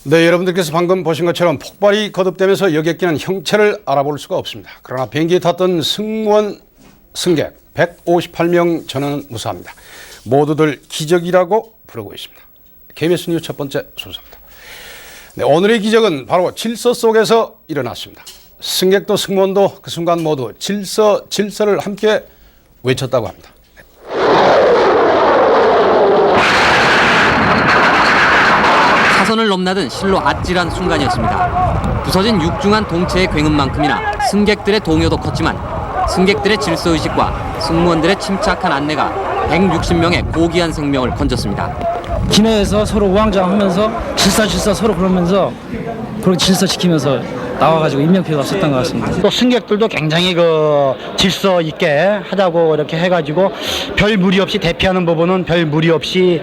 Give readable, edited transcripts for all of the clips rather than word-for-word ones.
네, 여러분들께서 방금 보신 것처럼 폭발이 거듭되면서 여객기는 형체를 알아볼 수가 없습니다. 그러나 비행기에 탔던 승무원, 승객 158명 전원은 무사합니다. 모두들 기적이라고 부르고 있습니다. KBS 뉴스 첫 번째 순서입니다. 네, 오늘의 기적은 바로 질서 속에서 일어났습니다. 승객도 승무원도 그 순간 모두 질서, 질서를 함께 외쳤다고 합니다. 사선을 넘나든 실로 아찔한 순간이었습니다. 부서진 육중한 동체의 굉음만큼이나 승객들의 동요도 컸지만 승객들의 질서의식과 승무원들의 침착한 안내가 160명의 고귀한 생명을 건졌습니다. 기내에서 서로 우왕좌왕하면서 질서 서로 그러면서 그렇게 질서 지키면서 나와가지고 인명피해가 없었던 것 같습니다. 또 승객들도 굉장히 질서 있게 하자고 이렇게 해가지고 별 무리 없이 대피하는 부분은 별 무리 없이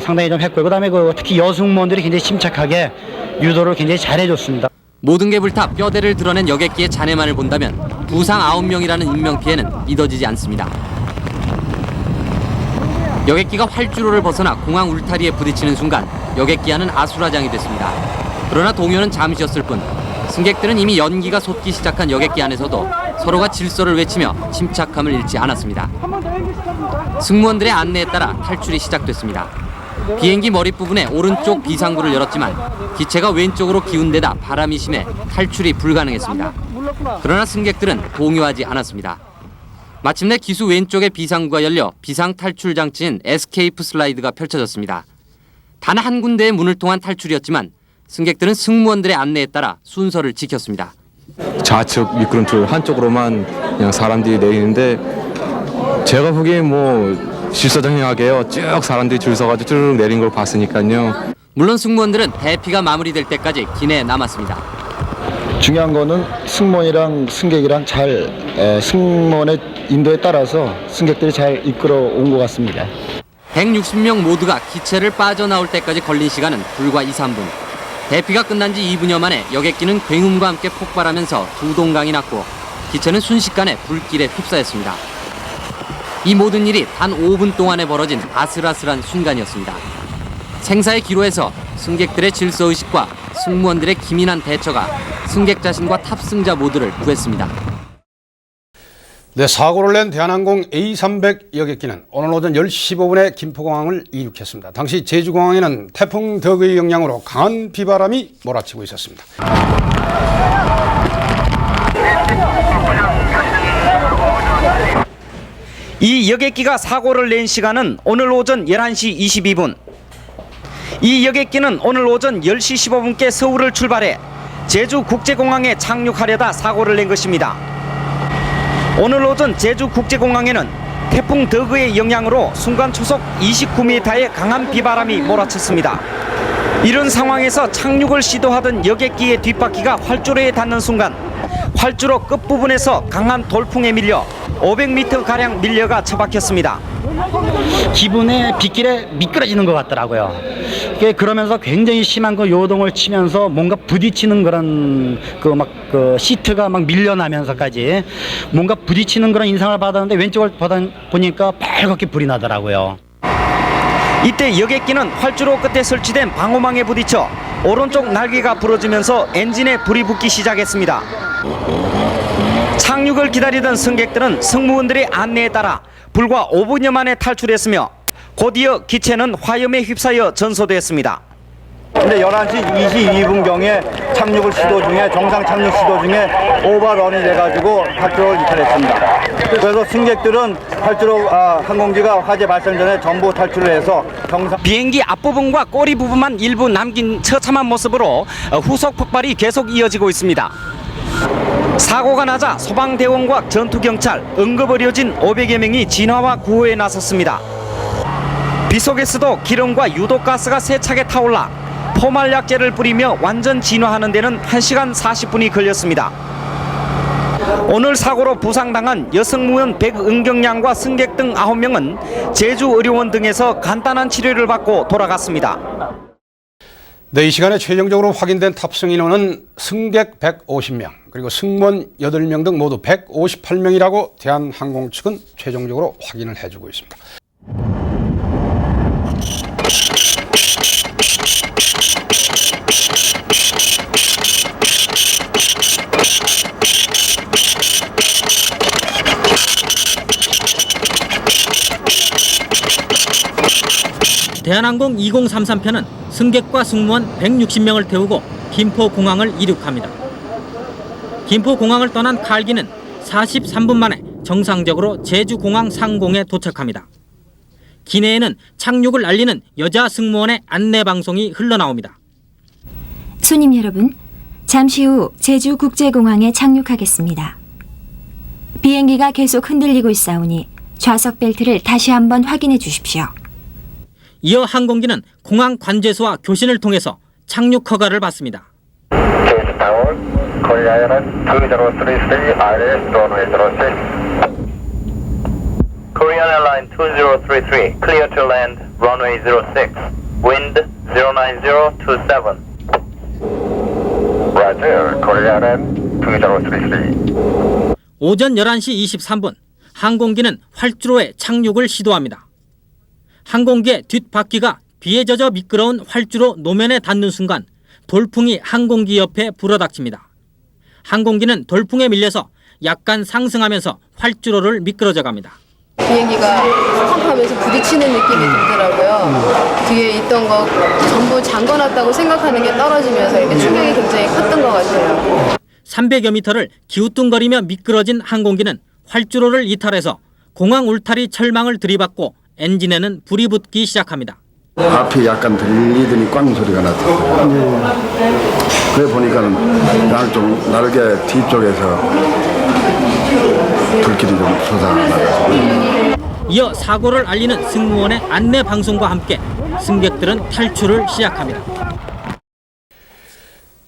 상당히 좀 했고요. 그다음에 특히 여승무원들이 굉장히 침착하게 유도를 굉장히 잘해줬습니다. 모든 게 불타 뼈대를 드러낸 여객기의 잔해만을 본다면 부상 9명이라는 인명피해는 믿어지지 않습니다. 여객기가 활주로를 벗어나 공항 울타리에 부딪히는 순간 여객기 안은 아수라장이 됐습니다. 그러나 동요는 잠시였을 뿐 승객들은 이미 연기가 솟기 시작한 여객기 안에서도 서로가 질서를 외치며 침착함을 잃지 않았습니다. 승무원들의 안내에 따라 탈출이 시작됐습니다. 비행기 머릿부분에 오른쪽 비상구를 열었지만 기체가 왼쪽으로 기운되다 바람이 심해 탈출이 불가능했습니다. 그러나 승객들은 동요하지 않았습니다. 마침내 기수 왼쪽의 비상구가 열려 비상 탈출 장치인 에스케이프 슬라이드가 펼쳐졌습니다. 단 한 군데의 문을 통한 탈출이었지만 승객들은 승무원들의 안내에 따라 순서를 지켰습니다. 좌측 미끄럼틀 한쪽으로만 그냥 사람들이 내리는데 제가 보기엔 질서정연하게요. 쭉 사람들이 줄 서가지고 쭉 내린 걸 봤으니까요. 물론 승무원들은 대피가 마무리될 때까지 기내에 남았습니다. 중요한 거는 승무원이랑 승객이랑 잘 승무원의 인도에 따라서 승객들이 잘 이끌어 온 것 같습니다. 160명 모두가 기체를 빠져나올 때까지 걸린 시간은 불과 2, 3분. 대피가 끝난 지 2분여 만에 여객기는 굉음과 함께 폭발하면서 두 동강이 났고 기체는 순식간에 불길에 휩싸였습니다. 이 모든 일이 단 5분 동안에 벌어진 아슬아슬한 순간이었습니다. 생사의 기로에서 승객들의 질서의식과 승무원들의 기민한 대처가 승객 자신과 탑승자 모두를 구했습니다. 네, 사고를 낸 대한항공 A300 여객기는 오늘 오전 10시 15분에 김포공항을 이륙했습니다. 당시 제주공항에는 태풍 덕의 영향으로 강한 비바람이 몰아치고 있었습니다. 이 여객기가 사고를 낸 시간은 오늘 오전 11시 22분. 이 여객기는 오늘 오전 10시 15분께 서울을 출발해 제주국제공항에 착륙하려다 사고를 낸 것입니다. 오늘 오전 제주국제공항에는 태풍 덕의 영향으로 순간 초속 29m의 강한 비바람이 몰아쳤습니다. 이런 상황에서 착륙을 시도하던 여객기의 뒷바퀴가 활주로에 닿는 순간 활주로 끝부분에서 강한 돌풍에 밀려 500m가량 밀려가 처박혔습니다. 기분에 빗길에 미끄러지는 것 같더라고요. 그러면서 굉장히 심한 요동을 치면서 뭔가 부딪히는 그런 시트가 막 밀려나면서까지 뭔가 부딪히는 그런 인상을 받았는데 왼쪽을 보니까 빨갛게 불이 나더라고요. 이때 여객기는 활주로 끝에 설치된 방호망에 부딪혀 오른쪽 날개가 부러지면서 엔진에 불이 붙기 시작했습니다. 착륙을 기다리던 승객들은 승무원들의 안내에 따라 불과 5분여 만에 탈출했으며 곧이어 기체는 화염에 휩싸여 전소됐습니다. 근데 11시 22분경에 착륙을 시도 중에 정상 착륙 시도 중에 오버런이 돼가지고 활주로를 이탈했습니다. 그래서 승객들은 항공기가 화재 발생 전에 전부 탈출을 해서 비행기 앞부분과 꼬리 부분만 일부 남긴 처참한 모습으로 후속 폭발이 계속 이어지고 있습니다. 사고가 나자 소방대원과 전투경찰, 응급 의료진 500여 명이 진화와 구호에 나섰습니다. 비 속에서도 기름과 유독가스가 세차게 타올라 포말약제를 뿌리며 완전 진화하는 데는 1시간 40분이 걸렸습니다. 오늘 사고로 부상당한 여승무원 백은경양과 승객 등 9명은 제주의료원 등에서 간단한 치료를 받고 돌아갔습니다. 네, 이 시간에 최종적으로 확인된 탑승 인원은 승객 150명, 그리고 승무원 8명 등 모두 158명이라고 대한항공 측은 최종적으로 확인을 해주고 있습니다. 대한항공 2033편은 승객과 승무원 160명을 태우고 김포공항을 이륙합니다. 김포공항을 떠난 칼기는 43분 만에 정상적으로 제주공항 상공에 도착합니다. 기내에는 착륙을 알리는 여자 승무원의 안내방송이 흘러나옵니다. 손님 여러분, 잠시 후 제주국제공항에 착륙하겠습니다. 비행기가 계속 흔들리고 있사오니 좌석 벨트를 다시 한번 확인해 주십시오. 이어 항공기는 공항 관제소와 교신을 통해서 착륙 허가를 받습니다. Korean Airline 2033, clear to land, runway 06, wind 09027. Roger, Korean Airline 2033. 오전 11시 23분, 항공기는 활주로에 착륙을 시도합니다. 항공기의 뒷바퀴가 비에 젖어 미끄러운 활주로 노면에 닿는 순간 돌풍이 항공기 옆에 불어닥칩니다. 항공기는 돌풍에 밀려서 약간 상승하면서 활주로를 미끄러져 갑니다. 비행기가 험하면서 부딪히는 느낌이 들더라고요. 뒤에 있던 거 전부 잠궈놨다고 생각하는 게 떨어지면서 이렇게 충격이 굉장히 컸던 것 같아요. 300여 미터를 기우뚱거리며 미끄러진 항공기는 활주로를 이탈해서 공항 울타리 철망을 들이받고 엔진에는 불이 붙기 시작합니다. 앞이 약간 들리더니 꽝 소리가 났어요. 그래 보니까는 양쪽 날개 뒤쪽에서 불길이 좀 솟아나가지고. 이어 사고를 알리는 승무원의 안내 방송과 함께 승객들은 탈출을 시작합니다.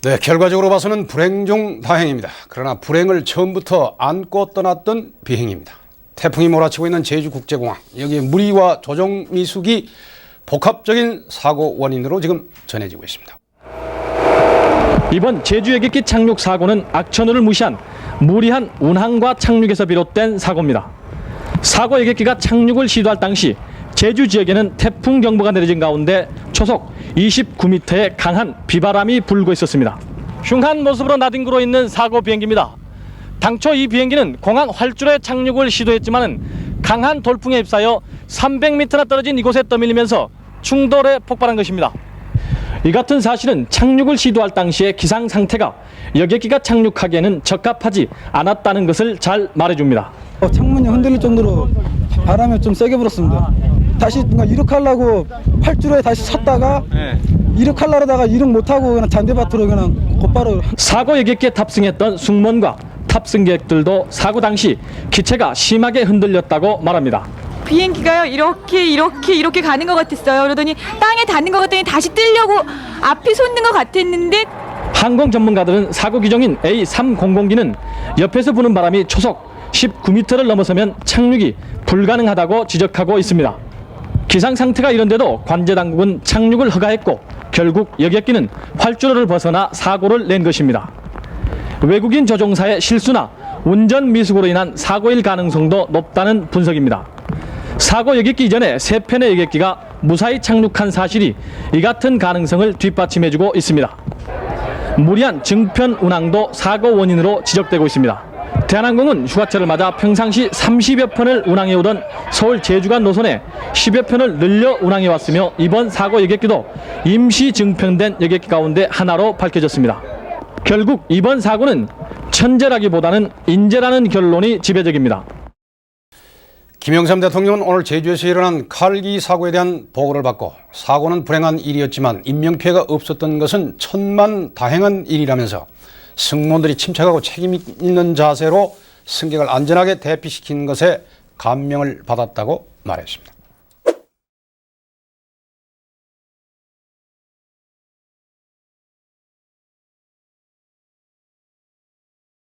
네, 결과적으로 봐서는 불행 중 다행입니다. 그러나 불행을 처음부터 안고 떠났던 비행입니다. 태풍이 몰아치고 있는 제주국제공항, 여기에 무리와 조종 미숙이 복합적인 사고 원인으로 지금 전해지고 있습니다. 이번 제주 여객기 착륙 사고는 악천후를 무시한 무리한 운항과 착륙에서 비롯된 사고입니다. 사고 여객기가 착륙을 시도할 당시 제주 지역에는 태풍 경보가 내려진 가운데 초속 29m의 강한 비바람이 불고 있었습니다. 흉한 모습으로 나뒹굴어 있는 사고 비행기입니다. 당초 이 비행기는 공항 활주로에 착륙을 시도했지만 강한 돌풍에 휩싸여 300m나 떨어진 이곳에 떠밀리면서 충돌에 폭발한 것입니다. 이 같은 사실은 착륙을 시도할 당시의 기상 상태가 여객기가 착륙하기에는 적합하지 않았다는 것을 잘 말해줍니다. 창문이 흔들릴 정도로 바람이 좀 세게 불었습니다. 다시 뭔가 이륙하려고 활주로에 다시 섰다가 이륙하려다가 이륙 못하고 그냥 잔디밭으로 그냥 곧바로. 사고 여객기에 탑승했던 승무원과 탑승객들도 사고 당시 기체가 심하게 흔들렸다고 말합니다. 비행기가요 이렇게 가는 것 같았어요. 그러더니 땅에 닿는 것 같더니 다시 뜨려고 앞이 솟는 것 같았는데. 항공 전문가들은 사고 기종인 A300기는 옆에서 부는 바람이 초속 19m를 넘어서면 착륙이 불가능하다고 지적하고 있습니다. 기상 상태가 이런데도 관제 당국은 착륙을 허가했고 결국 여객기는 활주로를 벗어나 사고를 낸 것입니다. 외국인 조종사의 실수나 운전 미숙으로 인한 사고일 가능성도 높다는 분석입니다. 사고 여객기 이전에 3편의 여객기가 무사히 착륙한 사실이 이 같은 가능성을 뒷받침해주고 있습니다. 무리한 증편 운항도 사고 원인으로 지적되고 있습니다. 대한항공은 휴가철을 맞아 평상시 30여 편을 운항해오던 서울 제주간 노선에 10여 편을 늘려 운항해왔으며 이번 사고 여객기도 임시 증편된 여객기 가운데 하나로 밝혀졌습니다. 결국 이번 사고는 천재라기보다는 인재라는 결론이 지배적입니다. 김영삼 대통령은 오늘 제주에서 일어난 칼기 사고에 대한 보고를 받고 사고는 불행한 일이었지만 인명피해가 없었던 것은 천만다행한 일이라면서 승무원들이 침착하고 책임 있는 자세로 승객을 안전하게 대피시킨 것에 감명을 받았다고 말했습니다.